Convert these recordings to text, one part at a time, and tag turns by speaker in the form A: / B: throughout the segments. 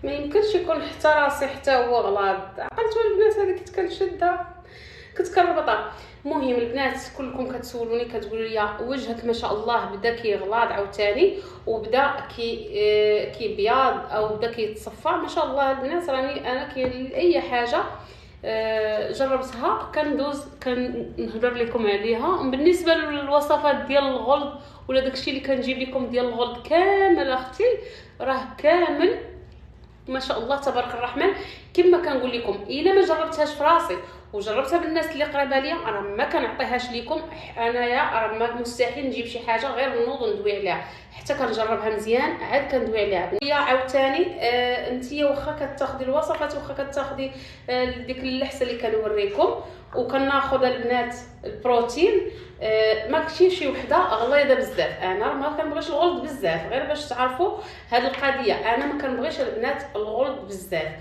A: ما يمكنش يكون حتى راسي حتى هو غلاط. عقلتوا البنات هذه كنت كنشدها كنت كنربطها. المهم البنات كلكم كتسولوني كتقولوا لي وجهك ما شاء الله بدا كيغلاض عاوتاني وبدا كيبياض او بدا كيتصفى ما شاء الله. البنات راني انا كاين اي حاجه جربتها كندوز كنهضر لكم عليها. بالنسبه للوصفات ديال الغلظ ولا داكشي اللي كنجيب لكم ديال الغلظ كامل اختي راه كامل ما شاء الله تبارك الرحمن. كما كنقول لكم الا ما جربتهاش في راسي وجربتها بالناس اللي قريبه ليا راه ما كنعطيهاش لكم. انايا راه مستحيل نجيب شي حاجه غير نوض ندوي عليها حتى كنجربها مزيان عاد كندوي عليها. هي عاوتاني انتيا واخا كتاخدي الوصفات واخا كتاخدي ديك اللحسه اللي كنوريكم وكناخذ البنات البروتين ماكشي شي وحده غليظه بزاف. انا ما كنبغيش الغلظ بزاف غير باش تعرفوا هذه القضيه. انا ما كنبغيش البنات الغلظ بزاف.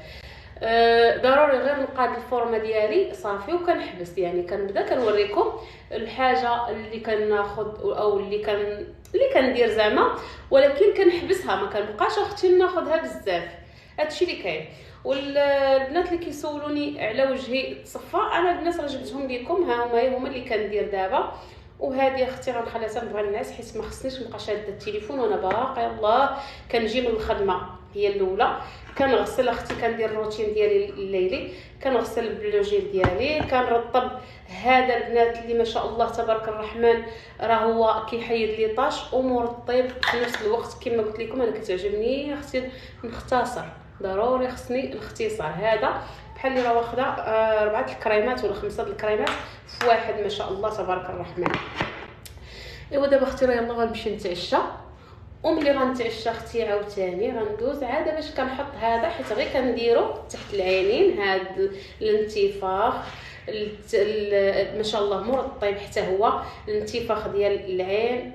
A: ضروري غير نقاد الفورمه ديالي صافي وكنحبس. يعني كنبدا كنوريكم الحاجه اللي كناخذ او اللي كندير زعما ولكن كنحبسها ما كنبقاش اختي ناخذها بزاف. هادشي اللي كاين. والبنات اللي كيسولوني على وجهي تصفى انا البنات راه جبتهم لكم ها هما اللي كندير دابا. وهذه اختي غنخليها تنبغي الناس حيت ما خصنيش نبقى شاده التليفون وانا باقي الله كنجي من الخدمه. هي الاولى كنغسل اختي كندير الروتين ديالي الليلي كنغسل البلوجيل ديالي كنرطب هذا البنات اللي ما شاء الله تبارك الرحمن راه هو كيحيد لي طاش ومرطب في نفس الوقت. كما قلت لكم انا كتعجبني اختي نختصر ضروري خصني الاختصار. هذا بحال اللي راه واخده 4 الكريمات ولا 5 الكريمات في واحد ما شاء الله تبارك الرحمن. ايوا دابا اختي راه يلاه غنمشي نتعشى. وملي غنتعشى اختي عاوتاني غندوز عاده باش كنحط هذا حيت غير كنديرو تحت العينين هذا الانتفاخ ما شاء الله مرطب حتى هو الانتفاخ ديال العين